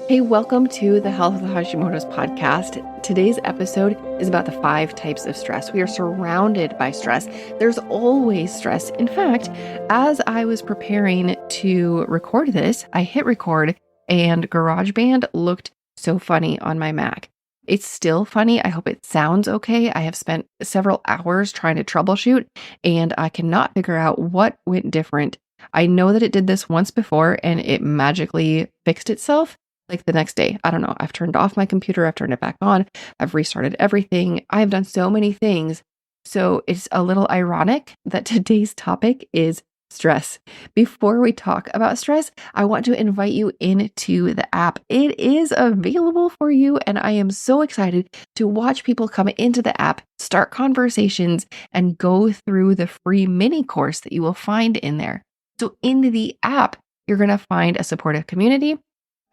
Hey, welcome to the Health of the Hashimoto's podcast. Today's episode is about the 5 types of stress. We are surrounded by stress. There's always stress. In fact, as I was preparing to record this, I hit record and GarageBand looked so funny on my Mac. It's still funny. I hope it sounds okay. I have spent several hours trying to troubleshoot and I cannot figure out what went different. I know that it did this once before and it magically fixed itself. Like the next day, I don't know, I've turned off my computer, I've turned it back on, I've restarted everything. I've done so many things. So it's a little ironic that today's topic is stress. Before we talk about stress, I want to invite you into the app. It is available for you, and I am so excited to watch people come into the app, start conversations, and go through the free mini course that you will find in there. So in the app, you're going to find a supportive community.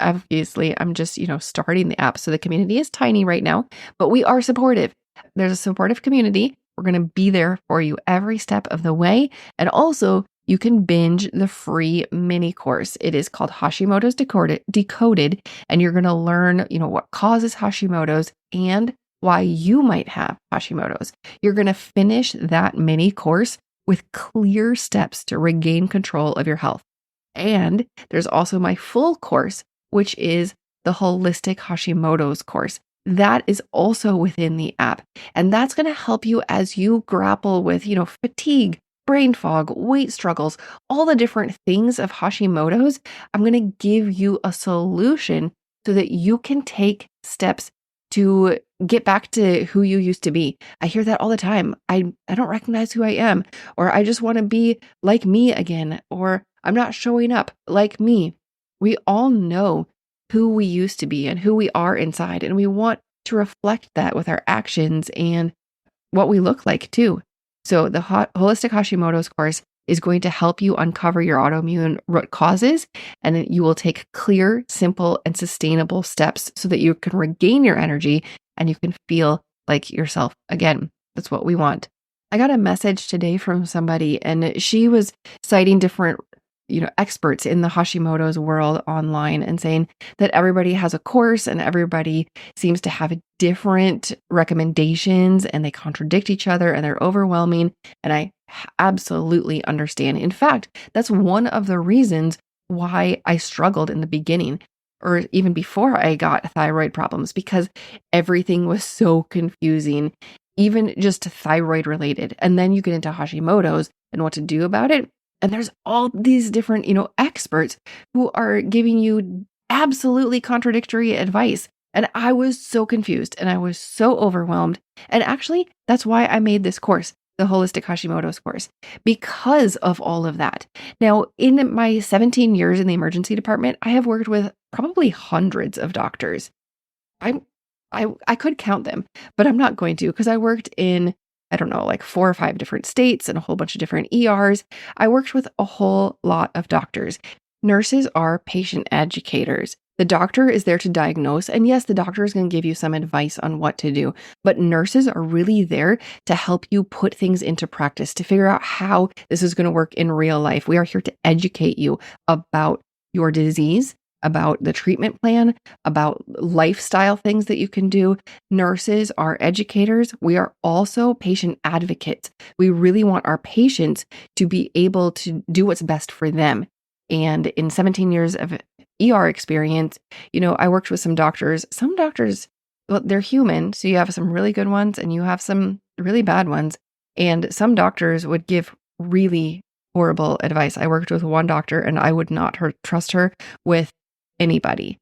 Obviously, I'm just, starting the app. So the community is tiny right now, but we are supportive. There's a supportive community. We're going to be there for you every step of the way. And also, you can binge the free mini course. It is called Hashimoto's Decoded, and you're going to learn, what causes Hashimoto's and why you might have Hashimoto's. You're going to finish that mini course with clear steps to regain control of your health. And there's also my full course, which is the Holistic Hashimoto's course. That is also within the app. And that's going to help you as you grapple with, fatigue, brain fog, weight struggles, all the different things of Hashimoto's. I'm going to give you a solution so that you can take steps to get back to who you used to be. I hear that all the time. I don't recognize who I am, or I just want to be like me again, or I'm not showing up like me. We all know who we used to be and who we are inside, and we want to reflect that with our actions and what we look like too. So the Holistic Hashimoto's course is going to help you uncover your autoimmune root causes, and you will take clear, simple, and sustainable steps so that you can regain your energy and you can feel like yourself again. That's what we want. I got a message today from somebody, and she was citing different experts in the Hashimoto's world online and saying that everybody has a course and everybody seems to have different recommendations and they contradict each other and they're overwhelming. And I absolutely understand. In fact, that's one of the reasons why I struggled in the beginning, or even before I got thyroid problems, because everything was so confusing, even just thyroid related. And then you get into Hashimoto's and what to do about it. And there's all these different, experts who are giving you absolutely contradictory advice. And I was so confused and I was so overwhelmed. And actually, that's why I made this course, the Holistic Hashimoto's course, because of all of that. Now, in my 17 years in the emergency department, I have worked with probably hundreds of doctors. I could count them, but I'm not going to, because I worked in, I don't know, like 4 or 5 different states and a whole bunch of different ERs. I worked with a whole lot of doctors. Nurses are patient educators. The doctor is there to diagnose. And yes, the doctor is going to give you some advice on what to do. But nurses are really there to help you put things into practice, to figure out how this is going to work in real life. We are here to educate you about your disease, about the treatment plan, about lifestyle things that you can do. Nurses are educators. We are also patient advocates. We really want our patients to be able to do what's best for them. And in 17 years of ER experience, I worked with some doctors. Some doctors, well, they're human. So you have some really good ones and you have some really bad ones. And some doctors would give really horrible advice. I worked with one doctor and I would not trust her with anybody.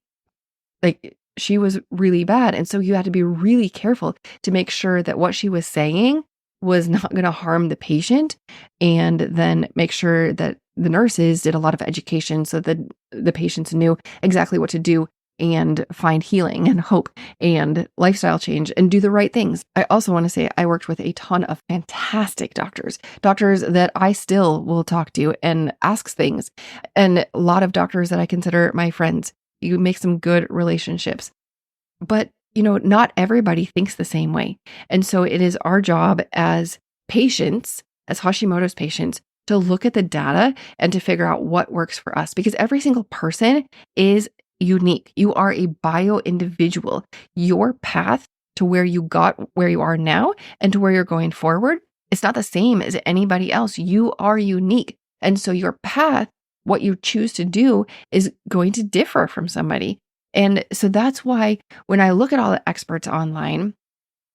Like, she was really bad. And so you had to be really careful to make sure that what she was saying was not going to harm the patient, and then make sure that the nurses did a lot of education so that the patients knew exactly what to do and find healing and hope and lifestyle change and do the right things. I also want to say I worked with a ton of fantastic doctors that I still will talk to and ask things, and a lot of doctors that I consider my friends. You make some good relationships, but not everybody thinks the same way. And so it is our job as patients, as Hashimoto's patients, to look at the data and to figure out what works for us, because every single person is unique. You are a bio individual. Your path to where you are now and to where you're going forward, it's not the same as anybody else. You are unique. And so your path, what you choose to do, is going to differ from somebody. And so that's why when I look at all the experts online,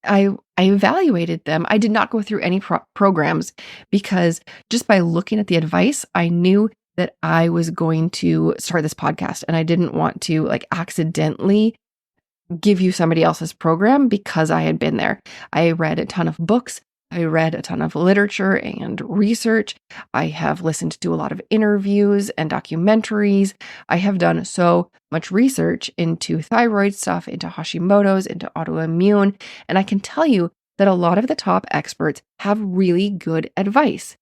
I evaluated them. I did not go through any programs, because just by looking at the advice, I knew that I was going to start this podcast, and I didn't want to like accidentally give you somebody else's program because I had been there. I read a ton of books. I read a ton of literature and research. I have listened to a lot of interviews and documentaries. I have done so much research into thyroid stuff, into Hashimoto's, into autoimmune. And I can tell you that a lot of the top experts have really good advice.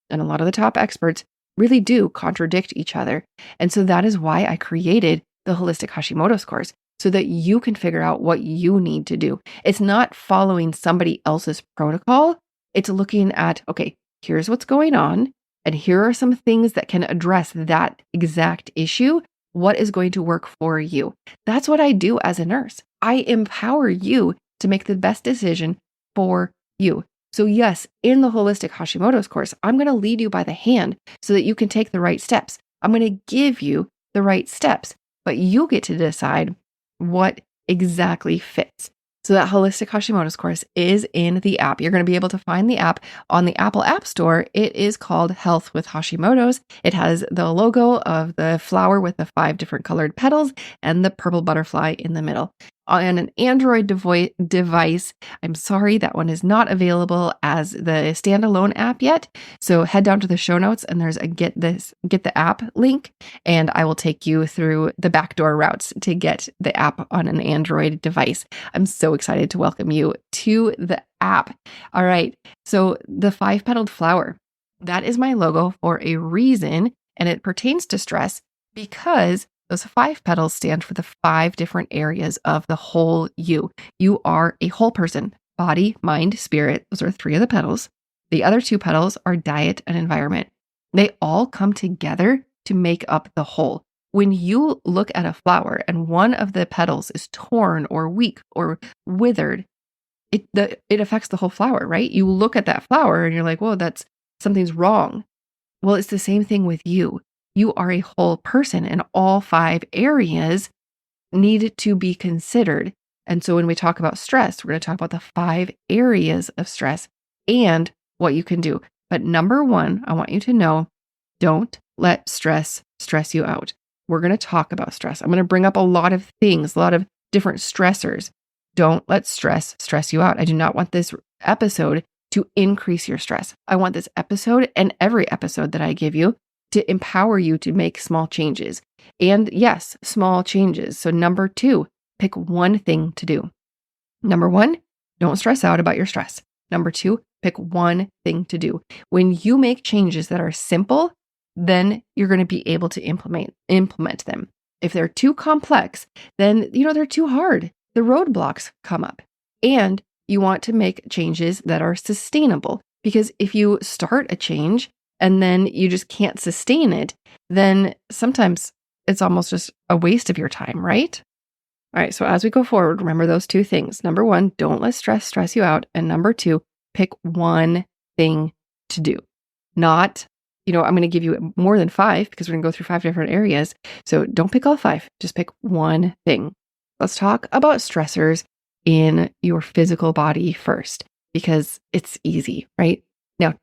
And a lot of the top experts really do contradict each other. And so that is why I created the Holistic Hashimoto's course, so that you can figure out what you need to do. It's not following somebody else's protocol. It's looking at, okay, here's what's going on, and here are some things that can address that exact issue. What is going to work for you? That's what I do as a nurse. I empower you to make the best decision for you. So yes, in the Holistic Hashimoto's course, I'm going to lead you by the hand so that you can take the right steps. I'm going to give you the right steps, but you get to decide what exactly fits. So that Holistic Hashimoto's course is in the app. You're going to be able to find the app on the Apple App Store. It is called Health with Hashimoto's. It has the logo of the flower with the 5 different colored petals and the purple butterfly in the middle. On an Android device, I'm sorry, that one is not available as the standalone app yet. So head down to the show notes and there's a get the app link, and I will take you through the backdoor routes to get the app on an Android device. I'm so excited to welcome you to the app. All right. So the 5-petaled flower, that is my logo for a reason, and it pertains to stress because those 5 petals stand for the 5 different areas of the whole you. You are a whole person: body, mind, spirit. Those are 3 of the petals. The other 2 petals are diet and environment. They all come together to make up the whole. When you look at a flower and one of the petals is torn or weak or withered, it affects the whole flower, right? You look at that flower and you're like, whoa, something's wrong. Well, it's the same thing with you. You are a whole person, and all 5 areas need to be considered. And so when we talk about stress, we're going to talk about the 5 areas of stress and what you can do. But number 1, I want you to know, don't let stress you out. We're going to talk about stress. I'm going to bring up a lot of things, a lot of different stressors. Don't let stress you out. I do not want this episode to increase your stress. I want this episode and every episode that I give you to empower you to make small changes. And yes, small changes. So number 2, pick one thing to do. Number 1, don't stress out about your stress. Number 2, pick one thing to do. When you make changes that are simple, then you're going to be able to implement them. If they're too complex, then they're too hard. The roadblocks come up. And you want to make changes that are sustainable, because if you start a change and then you just can't sustain it, then sometimes it's almost just a waste of your time, right? All right, so as we go forward, remember those 2 things. Number 1, don't let stress you out. And number 2, pick one thing to do. Not, I'm going to give you more than 5 because we're going to go through 5 different areas. So don't pick all 5, just pick one thing. Let's talk about stressors in your physical body first, because it's easy, right? Now,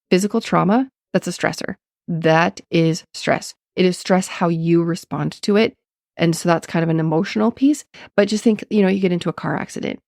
physical trauma, that's a stressor. That is stress. It is stress how you respond to it. And so that's kind of an emotional piece. But just think, you get into a car accident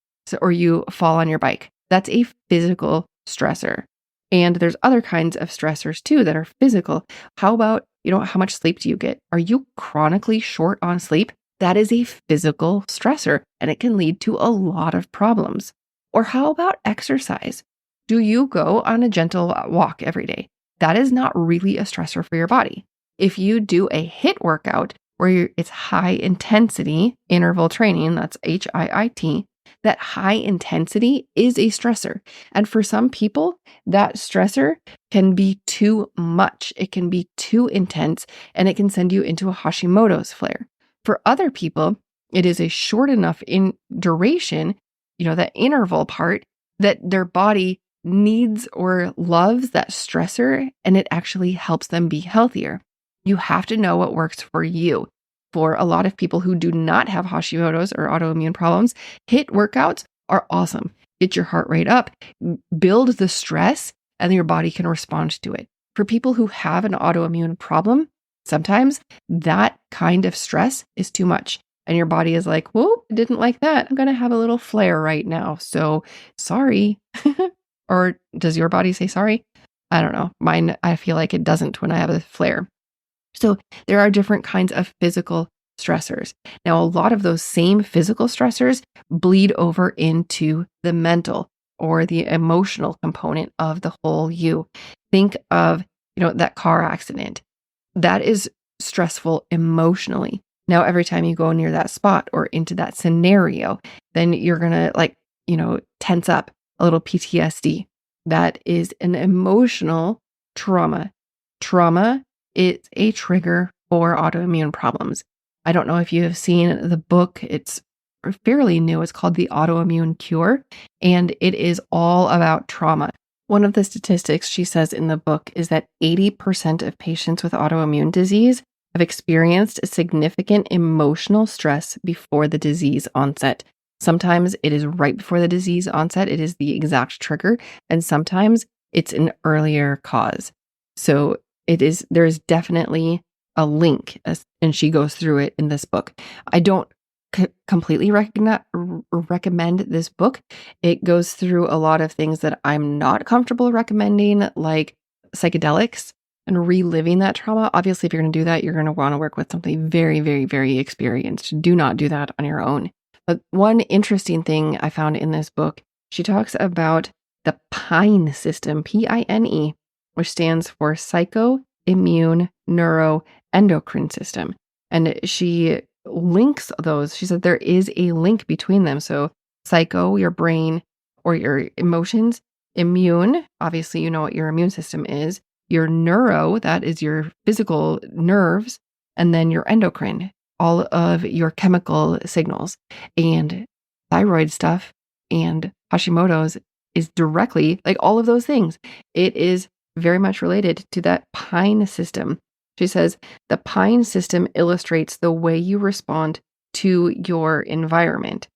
or you fall on your bike. That's a physical stressor. And there's other kinds of stressors too that are physical. How about, how much sleep do you get? Are you chronically short on sleep? That is a physical stressor, and it can lead to a lot of problems. Or how about exercise? Do you go on a gentle walk every day? That is not really a stressor for your body. If you do a HIIT workout where it's high intensity interval training, that's HIIT, that high intensity is a stressor. And for some people, that stressor can be too much. It can be too intense, and it can send you into a Hashimoto's flare. For other people, it is a short enough in duration, that interval part, that their body needs or loves that stressor, and it actually helps them be healthier. You have to know what works for you. For a lot of people who do not have Hashimoto's or autoimmune problems, HIIT workouts are awesome. Get your heart rate up, build the stress, and your body can respond to it. For people who have an autoimmune problem, sometimes that kind of stress is too much. And your body is like, whoa, I didn't like that. I'm going to have a little flare right now. So sorry. Or does your body say sorry? I don't know. Mine, I feel like it doesn't when I have a flare. So there are different kinds of physical stressors. Now, a lot of those same physical stressors bleed over into the mental or the emotional component of the whole you. Think of, that car accident. That is stressful emotionally. Now, every time you go near that spot or into that scenario, then you're going to tense up a little PTSD. That is an emotional trauma. Trauma is a trigger for autoimmune problems. I don't know if you have seen the book. It's fairly new. It's called The Autoimmune Cure, and it is all about trauma. One of the statistics she says in the book is that 80% of patients with autoimmune disease have experienced a significant emotional stress before the disease onset. Sometimes it is right before the disease onset, it is the exact trigger, and sometimes it's an earlier cause. So there is definitely a link, and she goes through it in this book. I don't completely recommend this book. It goes through a lot of things that I'm not comfortable recommending, like psychedelics and reliving that trauma. Obviously, if you're going to do that, you're going to want to work with somebody very, very, very experienced. Do not do that on your own. But one interesting thing I found in this book, she talks about the PINE system, PINE, which stands for psycho, immune, neuro, endocrine system. And she links those. She said there is a link between them. So psycho, your brain or your emotions, immune, obviously you know what your immune system is, your neuro, that is your physical nerves, and then your endocrine, all of your chemical signals. And thyroid stuff and Hashimoto's is directly like all of those things. It is very much related to that PINE system. She says the PINE system illustrates the way you respond to your environment.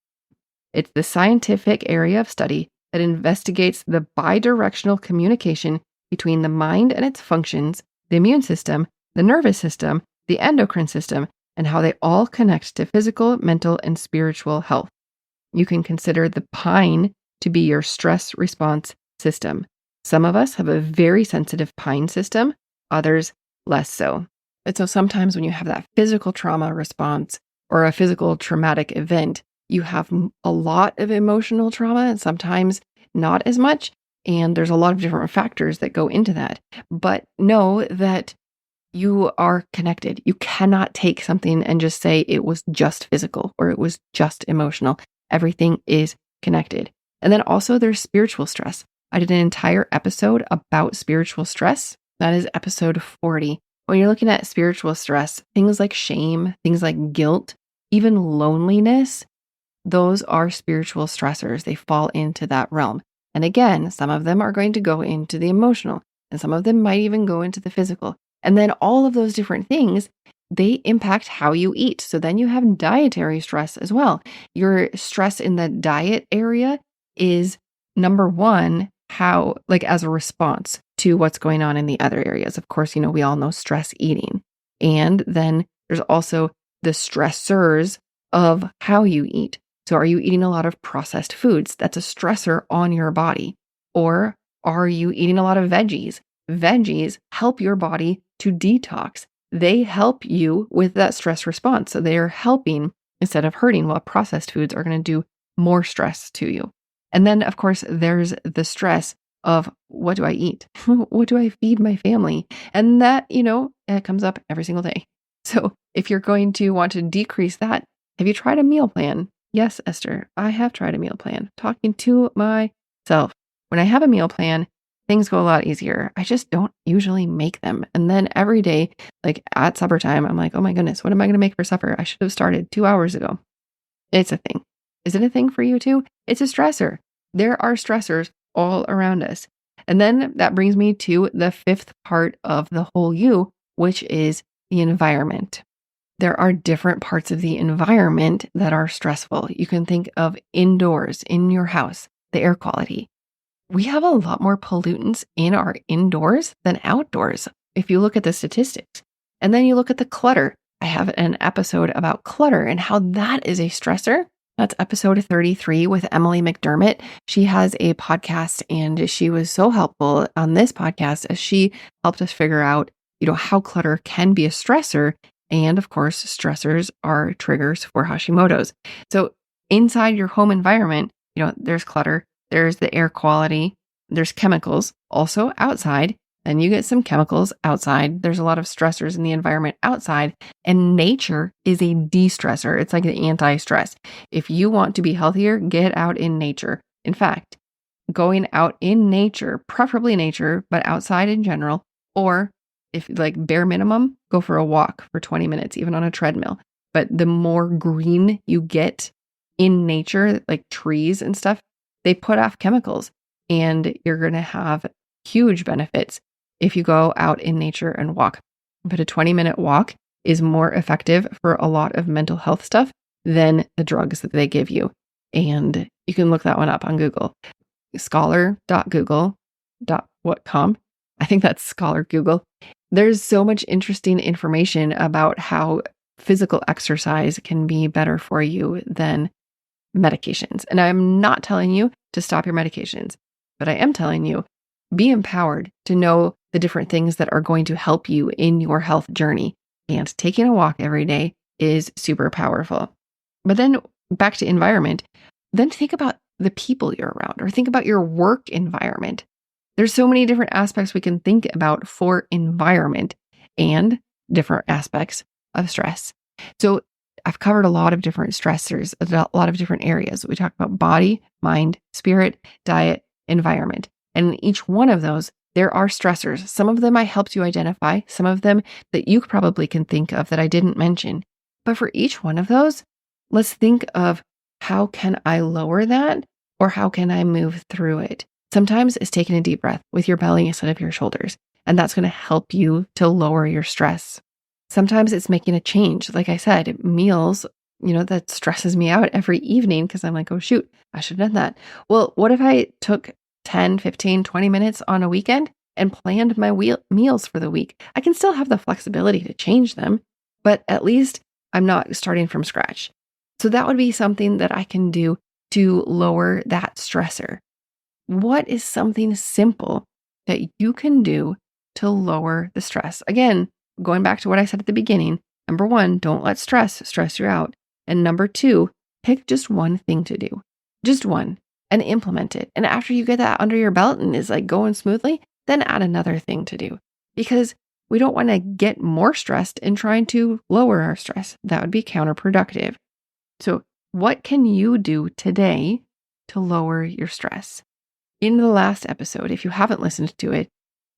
It's the scientific area of study that investigates the bidirectional communication between the mind and its functions, the immune system, the nervous system, the endocrine system, and how they all connect to physical, mental, and spiritual health. You can consider the PINE to be your stress response system. Some of us have a very sensitive PINE system, others less so. And so sometimes when you have that physical trauma response or a physical traumatic event, you have a lot of emotional trauma and sometimes not as much. And there's a lot of different factors that go into that. But know that you are connected. You cannot take something and just say it was just physical or it was just emotional. Everything is connected. And then also there's spiritual stress. I did an entire episode about spiritual stress. That is episode 40. When you're looking at spiritual stress, things like shame, things like guilt, even loneliness, those are spiritual stressors. They fall into that realm. And again, some of them are going to go into the emotional, and some of them might even go into the physical. And then all of those different things, they impact how you eat. So then you have dietary stress as well. Your stress in the diet area is number one, how, as a response to what's going on in the other areas. Of course, we all know stress eating. And then there's also the stressors of how you eat. So are you eating a lot of processed foods? That's a stressor on your body. Or are you eating a lot of veggies? Veggies help your body to detox. They help you with that stress response. So they are helping instead of hurting, while processed foods are going to do more stress to you. And then, of course, there's the stress of what do I eat? What do I feed my family? And that, it comes up every single day. So if you're going to want to decrease that, have you tried a meal plan? Yes, Esther, I have tried a meal plan. Talking to myself. When I have a meal plan, things go a lot easier. I just don't usually make them. And then every day, like at supper time, I'm like, oh my goodness, what am I going to make for supper? I should have started 2 hours ago. It's a thing. Is it a thing for you too? It's a stressor. There are stressors all around us. And then that brings me to the fifth part of the whole you, which is the environment. There are different parts of the environment that are stressful. You can think of indoors, in your house, the air quality. We have a lot more pollutants in our indoors than outdoors, if you look at the statistics. And then you look at the clutter. I have an episode about clutter and how that is a stressor. That's episode 33 with Emily McDermott. She has a podcast and she was so helpful on this podcast as she helped us figure out, how clutter can be a stressor. And of course, stressors are triggers for Hashimoto's. So inside your home environment, there's clutter, there's the air quality, there's chemicals. Also outside, and you get some chemicals outside. There's a lot of stressors in the environment outside, and nature is a de-stressor. It's like the anti-stress. If you want to be healthier, get out in nature. In fact, going out in nature, preferably nature, but outside in general, or if like bare minimum, go for a walk for 20 minutes, even on a treadmill. But the more green you get in nature, like trees and stuff, they put off chemicals, and you're going to have huge benefits if you go out in nature and walk. But a 20-minute walk is more effective for a lot of mental health stuff than the drugs that they give you. And you can look that one up on Google. Scholar.google.com. I think that's Scholar Google. There's so much interesting information about how physical exercise can be better for you than medications. And I'm not telling you to stop your medications, but I am telling you, be empowered to know the different things that are going to help you in your health journey. And taking a walk every day is super powerful. But then back to environment, then think about the people you're around, or think about your work environment. There's so many different aspects we can think about for environment and different aspects of stress. So I've covered a lot of different stressors, a lot of different areas. We talked about body, mind, spirit, diet, environment. And in each one of those, there are stressors. Some of them I helped you identify, some of them that you probably can think of that I didn't mention. But for each one of those, let's think of, how can I lower that, or how can I move through it? Sometimes it's taking a deep breath with your belly instead of your shoulders, and that's going to help you to lower your stress. Sometimes it's making a change. Like I said, meals, that stresses me out every evening because I'm like, oh shoot, I should have done that. Well, what if I took 10, 15, 20 minutes on a weekend and planned my meals for the week? I can still have the flexibility to change them, but at least I'm not starting from scratch. So that would be something that I can do to lower that stressor. What is something simple that you can do to lower the stress? Again, going back to what I said at the beginning, number one, don't let stress you out. And number two, pick just one thing to do, just one, and implement it. And after you get that under your belt and is like going smoothly, then add another thing to do, because we don't want to get more stressed in trying to lower our stress. That would be counterproductive. So what can you do today to lower your stress? In the last episode, if you haven't listened to it,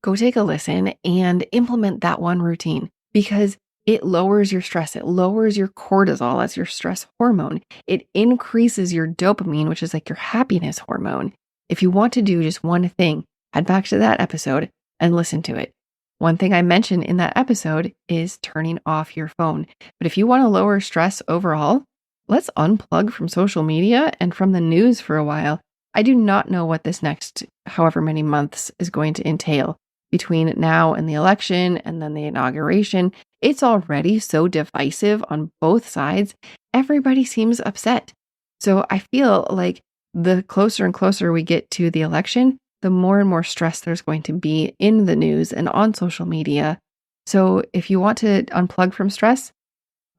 go take a listen and implement that one routine, because it lowers your stress. It lowers your cortisol, that's your stress hormone. It increases your dopamine, which is like your happiness hormone. If you want to do just one thing, head back to that episode and listen to it. One thing I mentioned in that episode is turning off your phone. But if you want to lower stress overall, let's unplug from social media and from the news for a while. I do not know what this next however many months is going to entail between now and the election and then the inauguration. It's already so divisive on both sides. Everybody seems upset. So I feel like the closer and closer we get to the election, the more and more stress there's going to be in the news and on social media. So if you want to unplug from stress,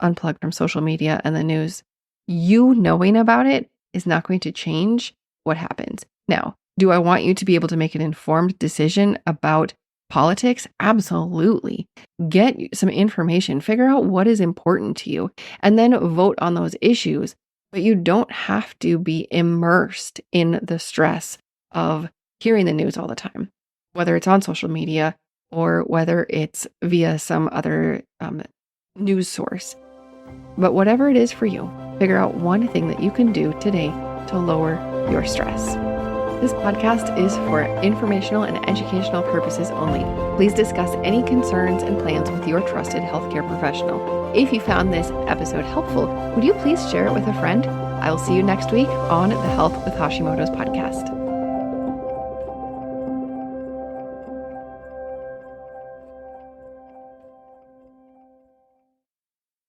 unplug from social media and the news. You knowing about it is not going to change what happens. Now, do I want you to be able to make an informed decision about politics? Absolutely. Get some information, figure out what is important to you, and then vote on those issues. But you don't have to be immersed in the stress of hearing the news all the time. whether it's on social media or whether it's via some other news source. But whatever it is for you, figure out one thing that you can do today to lower your stress. This podcast is for informational and educational purposes only. Please discuss any concerns and plans with your trusted healthcare professional. If you found this episode helpful, would you please share it with a friend? I will see you next week on the Health with Hashimoto's podcast.